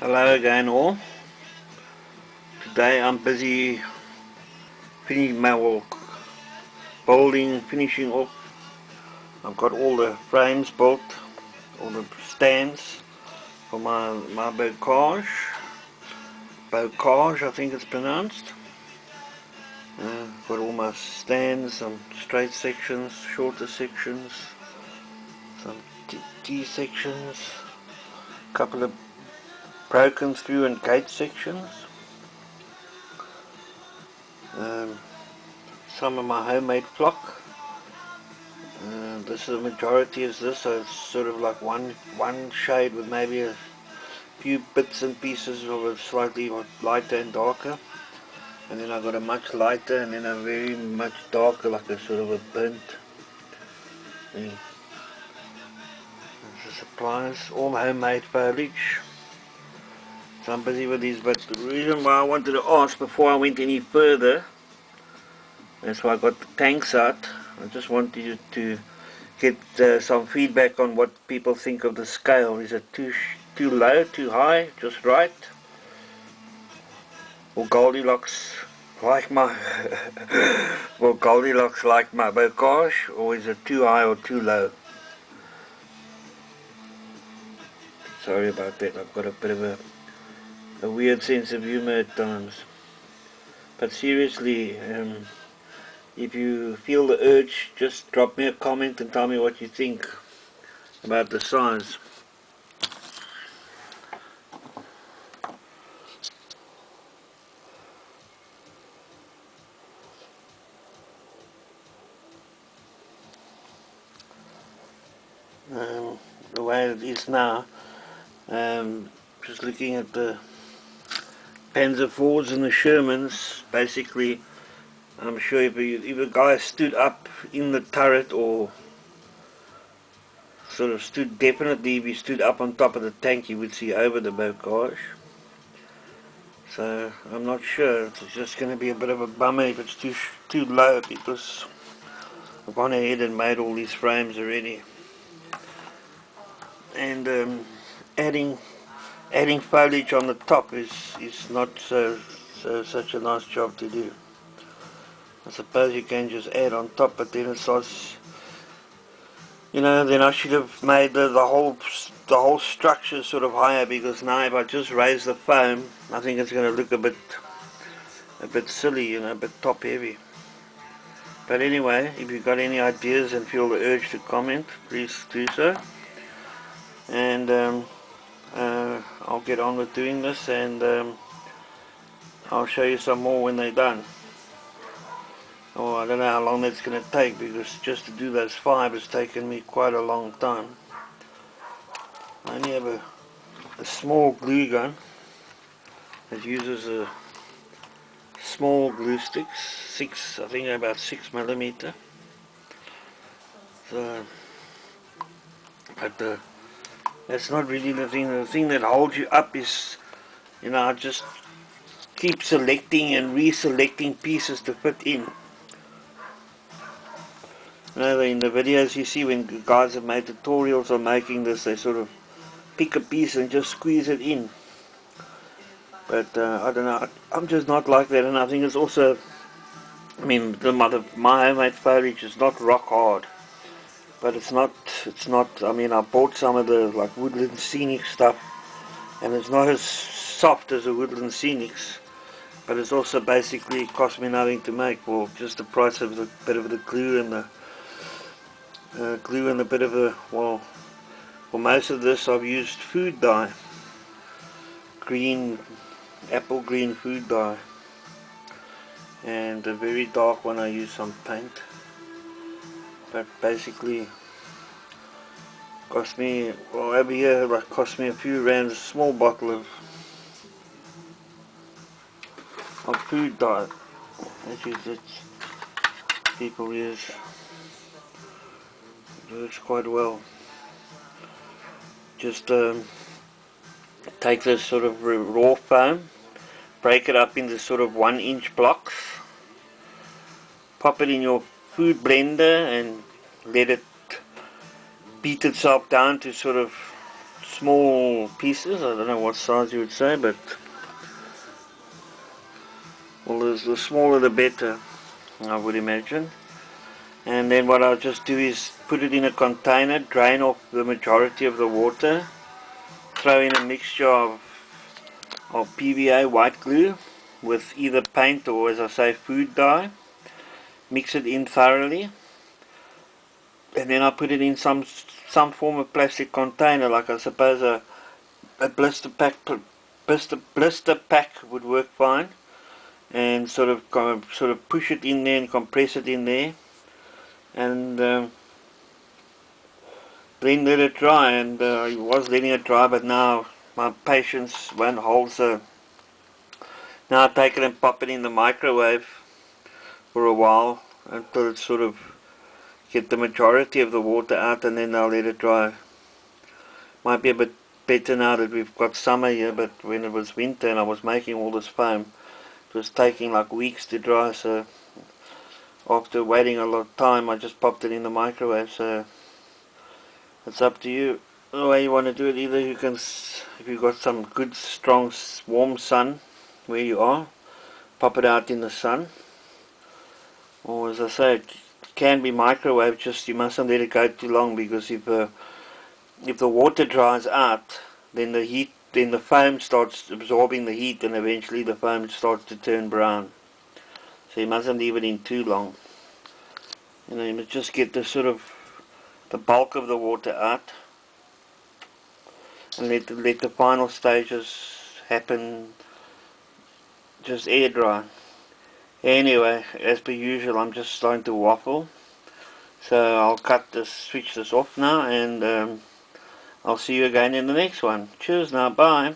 Hello again all. Today I'm busy finishing my work, finishing off. I've got all the frames built, all the stands for my Bocage I think it's pronounced. Got all my stands, some straight sections, shorter sections, some T sections, a couple of broken through and gate sections. Some of my homemade flock. This is the majority is this, so it's sort of like one shade with maybe a few bits and pieces of a slightly lighter and darker, and then I got a much lighter and then a very much darker, like a sort of a burnt thing. This is supplies, all homemade foliage. So I'm busy with these, but the reason why I wanted to ask before I went any further, that's why I got the tanks out. I just wanted you to get some feedback on what people think of the scale. Is it too low, too high, just right? Or Goldilocks like my Goldilocks like my Bocage, or is it too high or too low? Sorry about that. I've got a bit of a weird sense of humor at times. But seriously, if you feel the urge, just drop me a comment and tell me what you think about the size. The way it is now, just looking at the Panzer IVs and the Shermans, basically, I'm sure if a guy stood up in the turret, or sort of definitely if he stood up on top of the tank, you would see over the Bocage. So I'm not sure. It's just going to be a bit of a bummer if it's too low, because I've gone ahead and made all these frames already, and adding foliage on the top is not such a nice job to do. I suppose you can just add on top, but then it starts, then I should have made the whole structure sort of higher, because now if I just raise the foam, I think it's going to look a bit silly, a bit top heavy. But anyway, if you've got any ideas and feel the urge to comment, please do so. And I'll get on with doing this, and I'll show you some more when they're done. Oh, I don't know how long that's going to take, because just to do those 5 has taken me quite a long time. I only have a small glue gun that uses a small glue sticks, I think about 6mm. So, but that's not really the thing. The thing that holds you up is, I just keep selecting and reselecting pieces to fit in. In the videos you see when guys have made tutorials on making this, they sort of pick a piece and just squeeze it in. But I don't know, I'm just not like that, and I think it's also, my homemade foliage is not rock hard, but it's not, I bought some of the like woodland scenic stuff, and it's not as soft as the woodland scenics, but it's also basically cost me nothing to make, for just the price of the bit of the glue and the a bit of for most of this I've used food dye, apple green food dye, and a very dark one I use some paint. But basically cost me, over here it cost me a few rands, a small bottle of food dye. That is it, people use. It works quite well. Just take this sort of raw foam, break it up into sort of 1-inch blocks, pop it in your food blender and let it beat itself down to sort of small pieces. I don't know what size you would say, but well, the smaller the better, I would imagine. And then what I'll just do is put it in a container, drain off the majority of the water, throw in a mixture of PVA white glue with either paint or, as I say, food dye. Mix it in thoroughly, and then I put it in some form of plastic container, like I suppose a blister pack would work fine, and sort of push it in there and compress it in there, and then let it dry. And I was letting it dry, but now my patience won't hold, so now I take it and pop it in the microwave for a while until it sort of get the majority of the water out, and then I'll let it dry. Might be a bit better now that we've got summer here, but when it was winter and I was making all this foam, it was taking like weeks to dry, so after waiting a lot of time I just popped it in the microwave. So it's up to you the way you want to do it. Either you can, if you've got some good strong warm sun where you are, pop it out in the sun, or as I say, it can be microwave, just you mustn't let it go too long, because if the water dries out, then the foam starts absorbing the heat, and eventually the foam starts to turn brown. So you mustn't leave it in too long. You must just get the bulk of the water out, and let the final stages happen, just air dry. Anyway, as per usual, I'm just starting to waffle, so I'll switch this off now, and I'll see you again in the next one. Cheers now, bye.